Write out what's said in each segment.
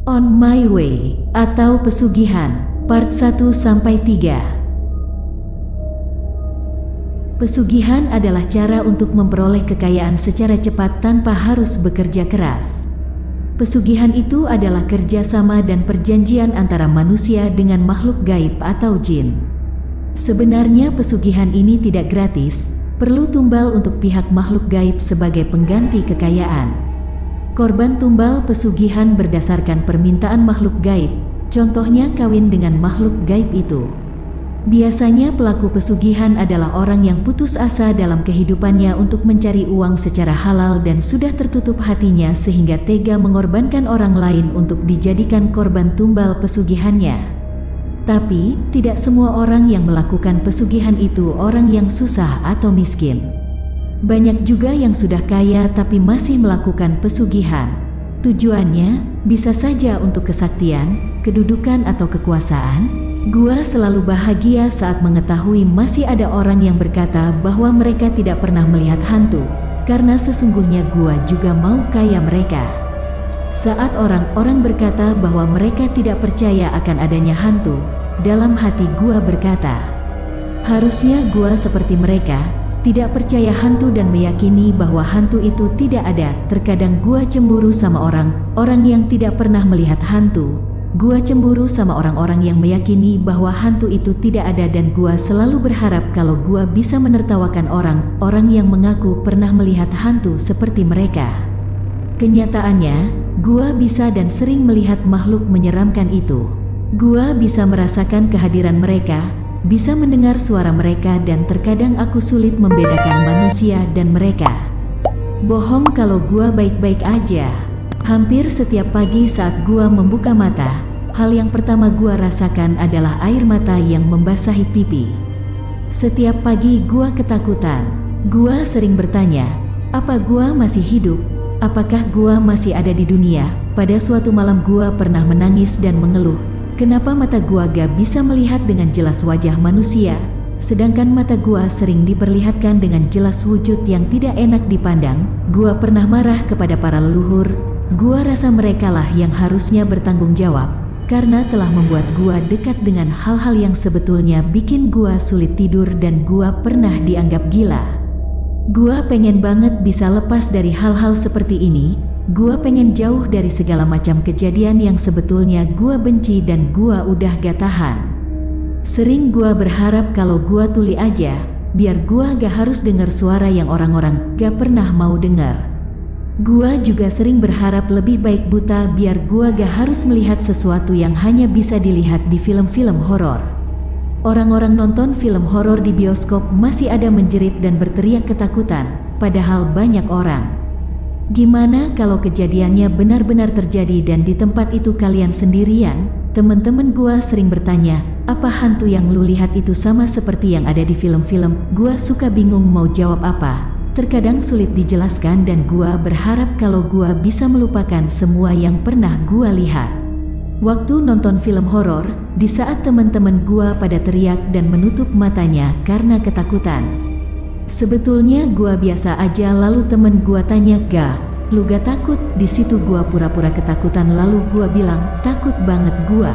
On My Way atau Pesugihan Part 1-3. Pesugihan adalah cara untuk memperoleh kekayaan secara cepat tanpa harus bekerja keras. Pesugihan itu adalah kerjasama dan perjanjian antara manusia dengan makhluk gaib atau jin. Sebenarnya pesugihan ini tidak gratis, perlu tumbal untuk pihak makhluk gaib sebagai pengganti kekayaan. Korban tumbal pesugihan berdasarkan permintaan makhluk gaib, contohnya kawin dengan makhluk gaib itu. Biasanya pelaku pesugihan adalah orang yang putus asa dalam kehidupannya untuk mencari uang secara halal dan sudah tertutup hatinya sehingga tega mengorbankan orang lain untuk dijadikan korban tumbal pesugihannya. Tapi, tidak semua orang yang melakukan pesugihan itu orang yang susah atau miskin. Banyak juga yang sudah kaya tapi masih melakukan pesugihan. Tujuannya bisa saja untuk kesaktian, kedudukan atau kekuasaan. Gua selalu bahagia saat mengetahui masih ada orang yang berkata bahwa mereka tidak pernah melihat hantu, karena sesungguhnya gua juga mau kaya mereka. Saat orang-orang berkata bahwa mereka tidak percaya akan adanya hantu, dalam hati gua berkata, harusnya gua seperti mereka, tidak percaya hantu dan meyakini bahwa hantu itu tidak ada. Terkadang gua cemburu sama orang yang tidak pernah melihat hantu. Gua cemburu sama orang-orang yang meyakini bahwa hantu itu tidak ada dan gua selalu berharap kalau gua bisa menertawakan orang yang mengaku pernah melihat hantu seperti mereka. Kenyataannya, gua bisa dan sering melihat makhluk menyeramkan itu. Gua bisa merasakan kehadiran mereka, bisa mendengar suara mereka dan terkadang aku sulit membedakan manusia dan mereka. Bohong kalau gua baik-baik aja. Hampir setiap pagi saat gua membuka mata, hal yang pertama gua rasakan adalah air mata yang membasahi pipi. Setiap pagi gua ketakutan. Gua sering bertanya, apa gua masih hidup? Apakah gua masih ada di dunia? Pada suatu malam gua pernah menangis dan mengeluh. Kenapa mata gua gak bisa melihat dengan jelas wajah manusia, sedangkan mata gua sering diperlihatkan dengan jelas wujud yang tidak enak dipandang? Gua pernah marah kepada para leluhur. Gua rasa merekalah yang harusnya bertanggung jawab, karena telah membuat gua dekat dengan hal-hal yang sebetulnya bikin gua sulit tidur dan gua pernah dianggap gila. Gua pengen banget bisa lepas dari hal-hal seperti ini. Gua pengen jauh dari segala macam kejadian yang sebetulnya gua benci dan gua udah gak tahan. Sering gua berharap kalau gua tuli aja, biar gua gak harus dengar suara yang orang-orang gak pernah mau dengar. Gua juga sering berharap lebih baik buta biar gua gak harus melihat sesuatu yang hanya bisa dilihat di film-film horor. Orang-orang nonton film horor di bioskop masih ada menjerit dan berteriak ketakutan, padahal banyak orang. Gimana kalau kejadiannya benar-benar terjadi dan di tempat itu kalian sendirian? Temen-temen gua sering bertanya, apa hantu yang lu lihat itu sama seperti yang ada di film-film? Gua suka bingung mau jawab apa. Terkadang sulit dijelaskan dan gua berharap kalau gua bisa melupakan semua yang pernah gua lihat. Waktu nonton film horor, di saat teman-teman gua pada teriak dan menutup matanya karena ketakutan. Sebetulnya gua biasa aja lalu temen gua tanya, "Ga, lu gak takut?" Di situ gua pura-pura ketakutan lalu gua bilang, "Takut banget gua."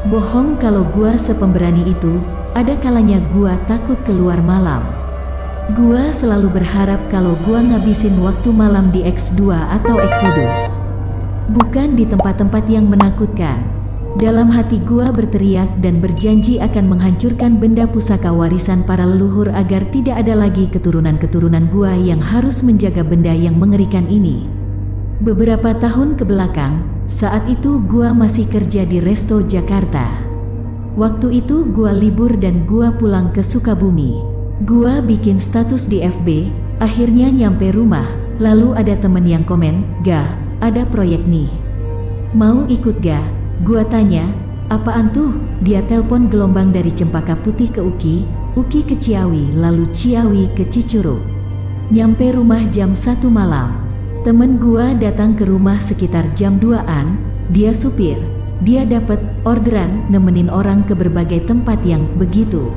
Bohong kalau gua sepemberani itu, ada kalanya gua takut keluar malam. Gua selalu berharap kalau gua ngabisin waktu malam di X2 atau Exodus. Bukan di tempat-tempat yang menakutkan. Dalam hati gua berteriak dan berjanji akan menghancurkan benda pusaka warisan para leluhur agar tidak ada lagi keturunan-keturunan gua yang harus menjaga benda yang mengerikan ini. Beberapa tahun ke belakang, saat itu gua masih kerja di Resto Jakarta. Waktu itu gua libur dan gua pulang ke Sukabumi. Gua bikin status di FB, akhirnya nyampe rumah, lalu ada temen yang komen, "Ga, ada proyek nih. Mau ikut ga?" Gua tanya, apaan tuh? Dia telpon gelombang dari Cempaka Putih ke Uki, Uki ke Ciawi, lalu Ciawi ke Cicurug. Nyampe rumah jam 1 malam. Temen gua datang ke rumah sekitar jam 2-an, dia supir. Dia dapet orderan nemenin orang ke berbagai tempat yang begitu.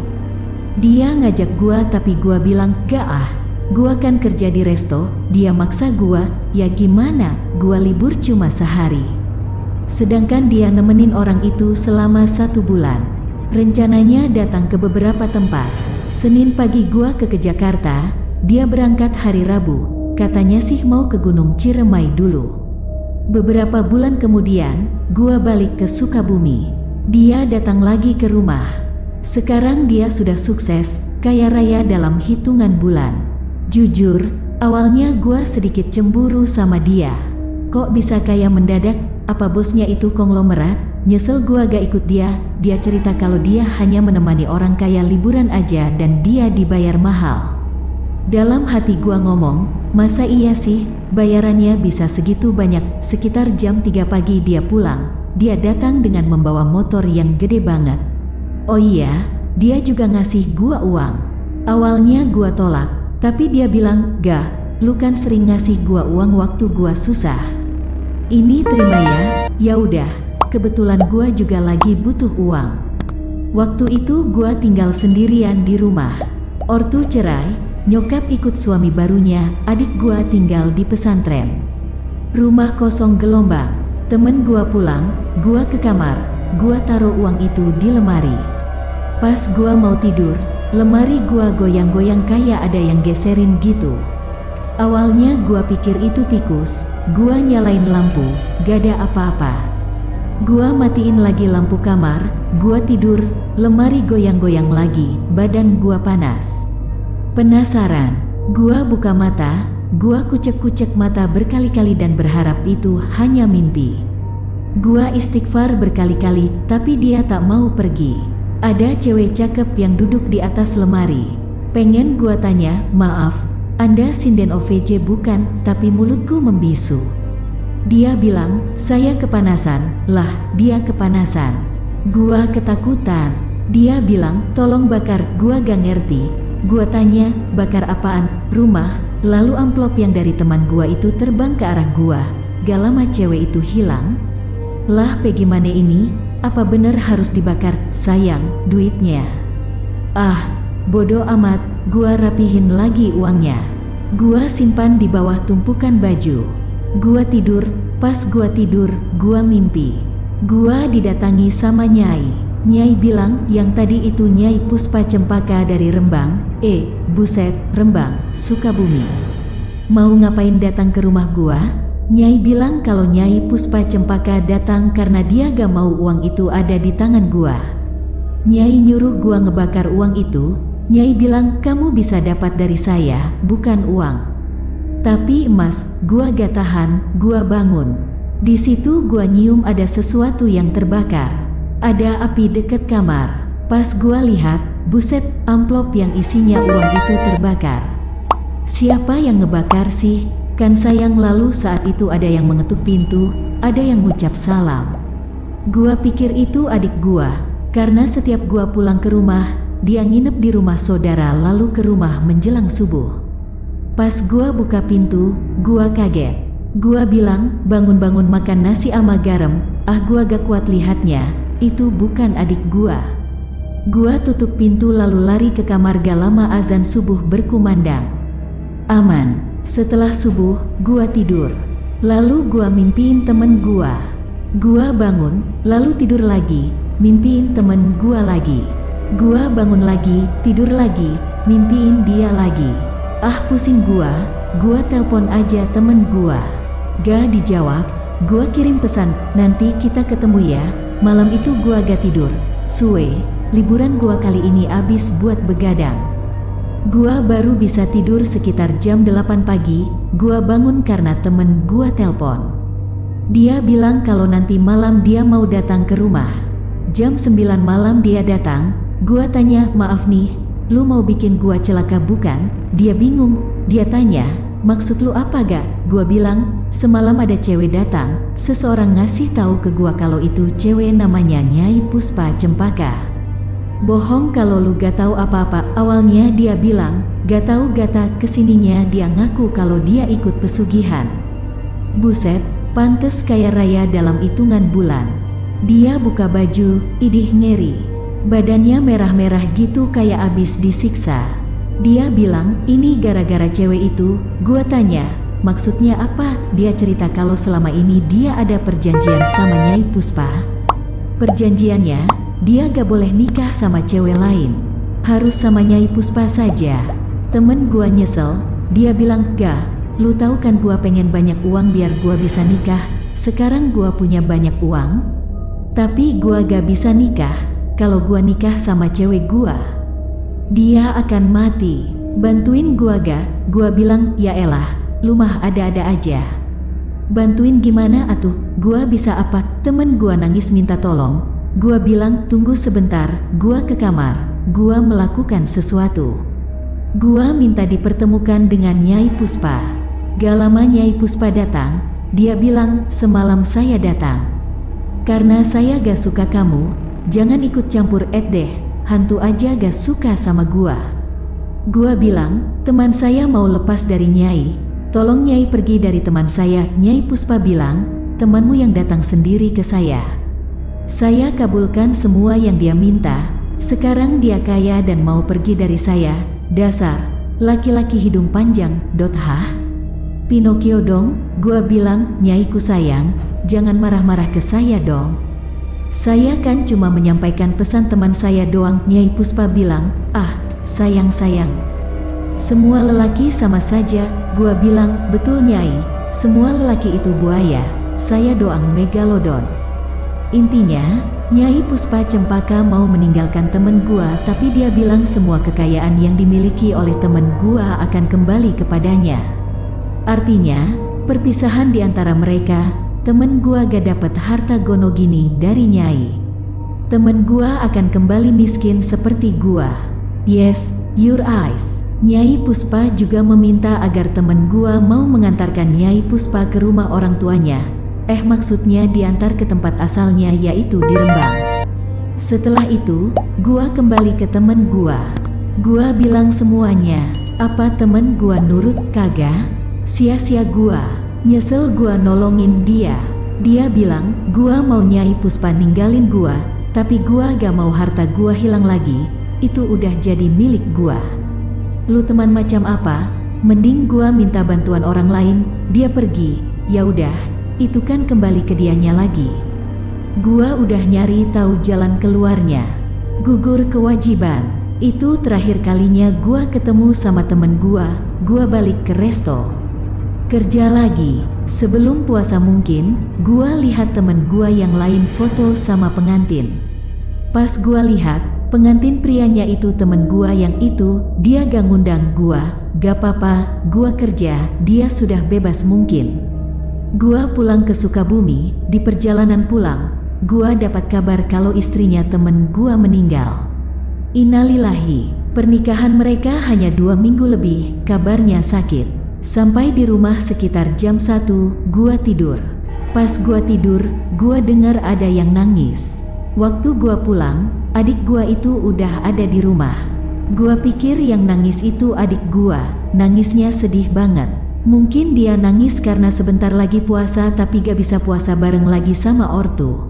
Dia ngajak gua tapi gua bilang, "Gak ah, gua kan kerja di resto." Dia maksa gua, "Ya gimana, gua libur cuma sehari." Sedangkan dia nemenin orang itu selama 1 bulan. Rencananya datang ke beberapa tempat. Senin pagi gua ke Jakarta, dia berangkat hari Rabu. Katanya sih mau ke Gunung Ciremai dulu. Beberapa bulan kemudian, gua balik ke Sukabumi. Dia datang lagi ke rumah. Sekarang dia sudah sukses, kaya raya dalam hitungan bulan. Jujur, awalnya gua sedikit cemburu sama dia. Kok bisa kaya mendadak? Apa bosnya itu konglomerat? Nyesel gua gak ikut dia. Dia cerita kalau dia hanya menemani orang kaya liburan aja dan dia dibayar mahal. Dalam hati gua ngomong, masa iya sih, bayarannya bisa segitu banyak. Sekitar jam 3 pagi dia pulang. Dia datang dengan membawa motor yang gede banget. Oh iya, dia juga ngasih gua uang. Awalnya gua tolak, tapi dia bilang, "Gak, lu kan sering ngasih gua uang waktu gua susah. Ini terima ya." Ya udah, kebetulan gua juga lagi butuh uang. Waktu itu gua tinggal sendirian di rumah. Ortu cerai, nyokap ikut suami barunya, adik gua tinggal di pesantren. Rumah kosong gelombang. Temen gua pulang, gua ke kamar, gua taruh uang itu di lemari. Pas gua mau tidur, lemari gua goyang-goyang kayak ada yang geserin gitu. Awalnya gua pikir itu tikus, gua nyalain lampu, gak ada apa-apa. Gua matiin lagi lampu kamar, gua tidur, lemari goyang-goyang lagi, badan gua panas. Penasaran, gua buka mata, gua kucek-kucek mata berkali-kali dan berharap itu hanya mimpi. Gua istighfar berkali-kali, tapi dia tak mau pergi. Ada cewek cakep yang duduk di atas lemari. Pengen gua tanya, "Maaf, Anda sinden OVJ bukan?" Tapi mulutku membisu. Dia bilang, "Saya kepanasan." Lah, dia kepanasan. Gua ketakutan. Dia bilang, "Tolong bakar." Gua gak ngerti. Gua tanya, "Bakar apaan?" "Rumah." Lalu amplop yang dari teman gua itu terbang ke arah gua. Gak lama cewek itu hilang. Lah, gimana ini? Apa bener harus dibakar? Sayang, duitnya. Ah, bodoh amat. Gua rapihin lagi uangnya. Gua simpan di bawah tumpukan baju. Gua tidur. Pas gua tidur, gua mimpi. Gua didatangi sama Nyai. Nyai bilang, "Yang tadi itu Nyai Puspa Cempaka dari Rembang." Buset, Rembang, Sukabumi. Mau ngapain datang ke rumah gua? Nyai bilang kalau Nyai Puspa Cempaka datang karena dia gak mau uang itu ada di tangan gua. Nyai nyuruh gua ngebakar uang itu. Nyai bilang, "Kamu bisa dapat dari saya, bukan uang." Tapi emas, gua gak tahan, gua bangun. Di situ gua nyium ada sesuatu yang terbakar. Ada api deket kamar. Pas gua lihat, buset, amplop yang isinya uang itu terbakar. Siapa yang ngebakar sih? Kan sayang. Lalu saat itu ada yang mengetuk pintu, ada yang ngucap salam. Gua pikir itu adik gua, karena setiap gua pulang ke rumah, dia nginep di rumah saudara lalu ke rumah menjelang subuh. Pas gua buka pintu, gua kaget. Gua bilang, "Bangun-bangun makan nasi ama garam." Gua gak kuat lihatnya, itu bukan adik gua. Gua tutup pintu lalu lari ke kamar. Gak lama azan subuh berkumandang. Aman. Setelah subuh, gua tidur. Lalu gua mimpiin temen gua. Gua bangun, lalu tidur lagi, mimpiin temen gua lagi. Gua bangun lagi, tidur lagi, mimpiin dia lagi. Pusing gua telepon aja temen gua. Gak dijawab. Gua kirim pesan, "Nanti kita ketemu ya." Malam itu gua gak tidur. Suwe, liburan gua kali ini abis buat begadang. Gua baru bisa tidur sekitar jam 8 pagi, gua bangun karena temen gua telpon. Dia bilang kalau nanti malam dia mau datang ke rumah. Jam 9 malam dia datang, gua tanya, "Maaf nih, lu mau bikin gua celaka bukan?" Dia bingung, dia tanya, "Maksud lu apa gak?" Gua bilang, "Semalam ada cewek datang, seseorang ngasih tahu ke gua kalau itu cewek namanya Nyai Puspa Cempaka." "Bohong kalau lu gak tahu apa-apa." Awalnya dia bilang, gak tahu gata, kesininya dia ngaku kalau dia ikut pesugihan. Buset, pantes kaya raya dalam hitungan bulan. Dia buka baju, idih ngeri. Badannya merah-merah gitu kayak abis disiksa. Dia bilang, "Ini gara-gara cewek itu." Gua tanya, Maksudnya apa? Dia cerita kalau selama ini dia ada perjanjian sama Nyai Puspa. Perjanjiannya, dia gak boleh nikah sama cewek lain. Harus sama Nyai Puspa saja. Temen gua nyesel, dia bilang, "Gak, lu tahu kan gua pengen banyak uang biar gua bisa nikah. Sekarang gua punya banyak uang, tapi gua gak bisa nikah. Kalau gua nikah sama cewek gua, dia akan mati. Bantuin gua gak?" Gua bilang, "Ya elah, lu mah ada-ada aja. Bantuin gimana atuh? Gua bisa apa?" Temen gua nangis minta tolong. Gua bilang, "Tunggu sebentar." Gua ke kamar. Gua melakukan sesuatu. Gua minta dipertemukan dengan Nyai Puspa. Gak lama Nyai Puspa datang. Dia bilang, "Semalam saya datang karena saya gak suka kamu. Jangan ikut campur deh. Hantu aja gak suka sama gua." Gua bilang, "Teman saya mau lepas dari Nyai. Tolong Nyai pergi dari teman saya." Nyai Puspa bilang, "Temanmu yang datang sendiri ke saya. Saya kabulkan semua yang dia minta. Sekarang dia kaya dan mau pergi dari saya. Dasar laki-laki hidung panjang. Hah? Pinocchio dong." Gua bilang, "Nyaiku sayang, jangan marah-marah ke saya dong. Saya kan cuma menyampaikan pesan teman saya doang." Nyai Puspa bilang, sayang, semua lelaki sama saja." Gua bilang, "Betul Nyai, semua lelaki itu buaya. Saya doang megalodon." Intinya, Nyai Puspa Cempaka mau meninggalkan temen gua, tapi dia bilang semua kekayaan yang dimiliki oleh temen gua akan kembali kepadanya. Artinya, perpisahan di antara mereka, temen gua gak dapat harta gono gini dari Nyai. Temen gua akan kembali miskin seperti gua. Yes, your eyes. Nyai Puspa juga meminta agar temen gua mau mengantarkan Nyai Puspa ke rumah orang tuanya. Maksudnya diantar ke tempat asalnya, yaitu di Rembang. Setelah itu, gua kembali ke temen gua. Gua bilang semuanya. Apa temen gua nurut? Kagak. Sia-sia gua. Nyesel gua nolongin dia. Dia bilang, "Gua mau Nyai Puspa ninggalin gua, tapi gua gak mau harta gua hilang lagi. Itu udah jadi milik gua." Lu teman macam apa? Mending gua minta bantuan orang lain. Dia pergi. Ya udah, itu kan kembali ke dianya lagi. Gua udah nyari tahu jalan keluarnya. Gugur kewajiban. Itu terakhir kalinya gua ketemu sama temen gua. Gua balik ke resto. Kerja lagi. Sebelum puasa mungkin, gua lihat temen gua yang lain foto sama pengantin. Pas gua lihat, pengantin prianya itu temen gua yang itu, dia gak ngundang gua. Gak apa-apa, gua kerja, dia sudah bebas mungkin. Gua pulang ke Sukabumi. Di perjalanan pulang, gua dapat kabar kalau istrinya temen gua meninggal. Innalillahi. Pernikahan mereka hanya 2 minggu lebih, kabarnya sakit. Sampai di rumah sekitar jam 1, gua tidur. Pas gua tidur, gua dengar ada yang nangis. Waktu gua pulang, adik gua itu udah ada di rumah. Gua pikir yang nangis itu adik gua. Nangisnya sedih banget. Mungkin dia nangis karena sebentar lagi puasa tapi gak bisa puasa bareng lagi sama ortu.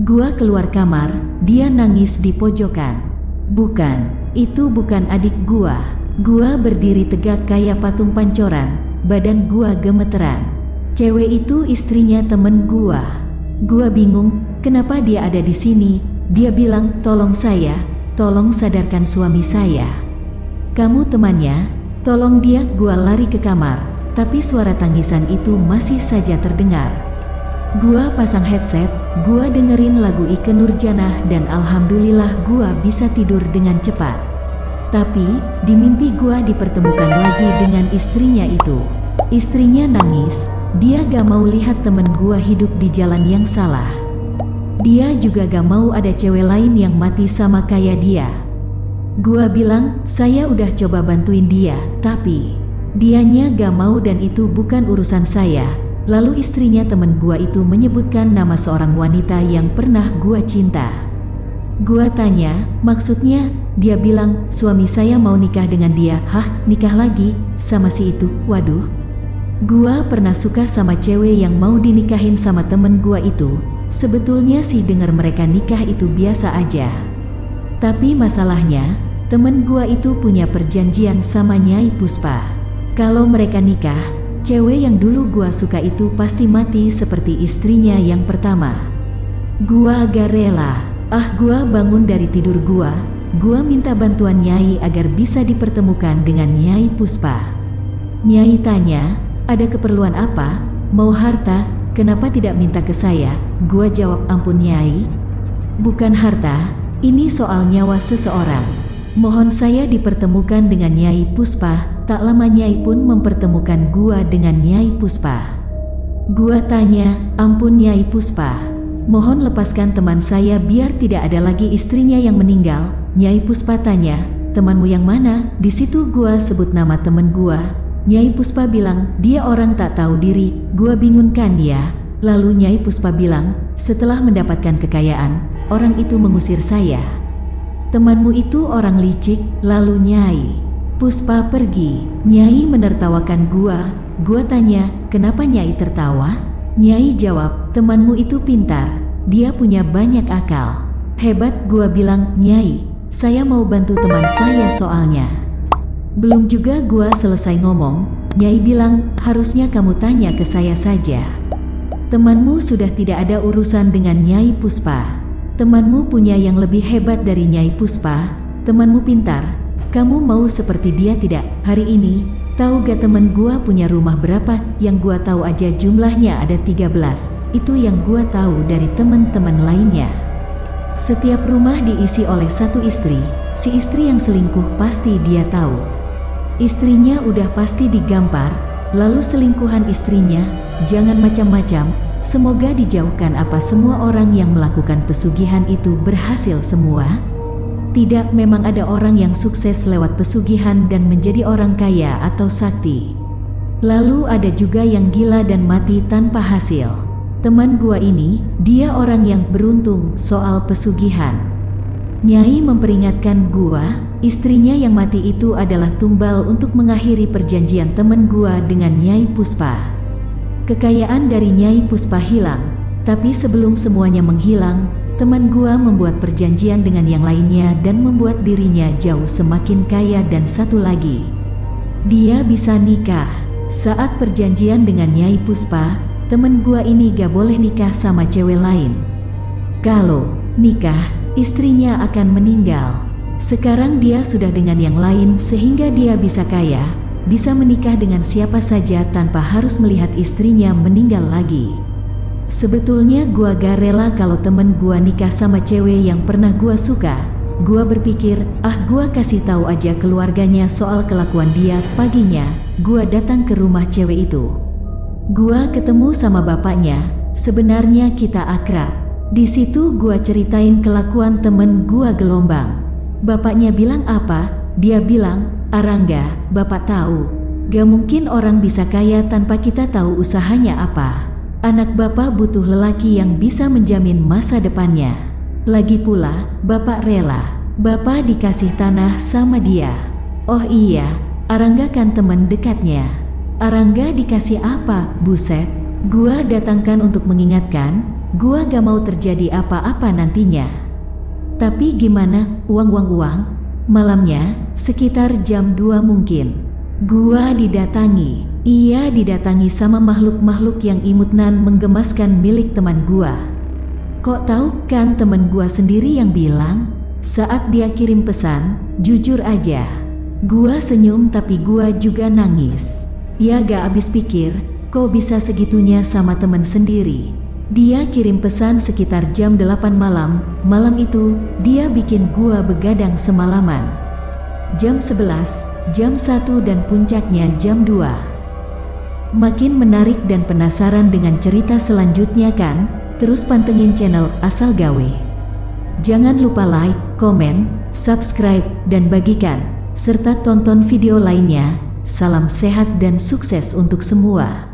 Gua keluar kamar, dia nangis di pojokan. Bukan, itu bukan adik gua. Gua berdiri tegak kayak patung pancoran, badan gua gemeteran. Cewek itu istrinya temen gua. Gua bingung, kenapa dia ada di sini? Dia bilang, "Tolong saya, tolong sadarkan suami saya." "Kamu temannya? Tolong dia." Gua lari ke kamar, tapi suara tangisan itu masih saja terdengar. Gua pasang headset, gua dengerin lagu Ikke Nurjanah dan alhamdulillah gua bisa tidur dengan cepat. Tapi, di mimpi gua dipertemukan lagi dengan istrinya itu. Istrinya nangis, dia gak mau lihat temen gua hidup di jalan yang salah. Dia juga gak mau ada cewek lain yang mati sama kayak dia. Gua bilang, saya udah coba bantuin dia, tapi dianya gak mau dan itu bukan urusan saya. Lalu istrinya temen gua itu menyebutkan nama seorang wanita yang pernah gua cinta. Gua tanya, maksudnya? Dia bilang, suami saya mau nikah dengan dia. Hah, nikah lagi? Sama si itu? Waduh. Gua pernah suka sama cewek yang mau dinikahin sama temen gua itu. Sebetulnya sih denger mereka nikah itu biasa aja. Tapi masalahnya, temen gua itu punya perjanjian sama Nyai Puspa. Kalau mereka nikah, cewek yang dulu gua suka itu pasti mati seperti istrinya yang pertama. Gua agak rela. Gua bangun dari tidur gua minta bantuan Nyai agar bisa dipertemukan dengan Nyai Puspa. Nyai tanya, ada keperluan apa? Mau harta? Kenapa tidak minta ke saya? Gua jawab, ampun Nyai. Bukan harta, ini soal nyawa seseorang. Mohon saya dipertemukan dengan Nyai Puspa. Tak lama Nyai pun mempertemukan gua dengan Nyai Puspa. Gua tanya, ampun Nyai Puspa, mohon lepaskan teman saya biar tidak ada lagi istrinya yang meninggal. Nyai Puspa tanya, temanmu yang mana? Di situ gua sebut nama temen gua. Nyai Puspa bilang, dia orang tak tahu diri. Gua bingung kan ya. Lalu Nyai Puspa bilang, setelah mendapatkan kekayaan, orang itu mengusir saya. Temanmu itu orang licik. Lalu Nyai Puspa pergi. Nyai menertawakan gua. Gua tanya, kenapa Nyai tertawa? Nyai jawab, temanmu itu pintar. Dia punya banyak akal. Hebat, gua bilang, Nyai, saya mau bantu teman saya soalnya. Belum juga gua selesai ngomong, Nyai bilang, harusnya kamu tanya ke saya saja. Temanmu sudah tidak ada urusan dengan Nyai Puspa. Temanmu punya yang lebih hebat dari Nyai Puspa. Temanmu pintar. Kamu mau seperti dia tidak? Hari ini, tahu gak temen gua punya rumah berapa? Yang gua tahu aja jumlahnya ada 13. Itu yang gua tahu dari teman-teman lainnya. Setiap rumah diisi oleh satu istri. Si istri yang selingkuh pasti dia tahu. Istrinya udah pasti digampar. Lalu selingkuhan istrinya, jangan macam-macam. Semoga dijauhkan. Apa semua orang yang melakukan pesugihan itu berhasil semua? Tidak, memang ada orang yang sukses lewat pesugihan dan menjadi orang kaya atau sakti. Lalu ada juga yang gila dan mati tanpa hasil. Teman gua ini, dia orang yang beruntung soal pesugihan. Nyai memperingatkan gua, istrinya yang mati itu adalah tumbal untuk mengakhiri perjanjian teman gua dengan Nyai Puspa. Kekayaan dari Nyai Puspa hilang, tapi sebelum semuanya menghilang, teman gua membuat perjanjian dengan yang lainnya dan membuat dirinya jauh semakin kaya. Dan satu lagi, dia bisa nikah. Saat perjanjian dengan Nyai Puspa, temen gua ini gak boleh nikah sama cewek lain. Kalau nikah, istrinya akan meninggal. Sekarang dia sudah dengan yang lain sehingga dia bisa kaya, bisa menikah dengan siapa saja tanpa harus melihat istrinya meninggal lagi. Sebetulnya gua gak rela kalau temen gua nikah sama cewek yang pernah gua suka. Gua berpikir, gua kasih tahu aja keluarganya soal kelakuan dia. Paginya, gua datang ke rumah cewek itu. Gua ketemu sama bapaknya, sebenarnya kita akrab. Di situ gua ceritain kelakuan temen gua Gelombang. Bapaknya bilang apa? Dia bilang, Arangga, bapak tahu, gak mungkin orang bisa kaya tanpa kita tahu usahanya apa. Anak bapak butuh lelaki yang bisa menjamin masa depannya. Lagi pula, bapak rela. Bapak dikasih tanah sama dia. Oh iya, Arangga kan temen dekatnya. Arangga dikasih apa? Buset, gua datangkan untuk mengingatkan, gua gak mau terjadi apa-apa nantinya. Tapi gimana, uang? Malamnya, sekitar jam 2 mungkin, gua didatangi. Ia didatangi sama makhluk-makhluk yang imut nan menggemaskan milik teman gua. Kok tahu kan temen gua sendiri yang bilang, saat dia kirim pesan, jujur aja. Gua senyum tapi gua juga nangis. Ya gak habis pikir, kok bisa segitunya sama temen sendiri. Dia kirim pesan sekitar jam 8 malam. Malam itu, dia bikin gua begadang semalaman. Jam 11, jam 1 dan puncaknya jam 2. Makin menarik dan penasaran dengan cerita selanjutnya kan? Terus pantengin channel Asal Gawe. Jangan lupa like, komen, subscribe, dan bagikan, serta tonton video lainnya. Salam sehat dan sukses untuk semua.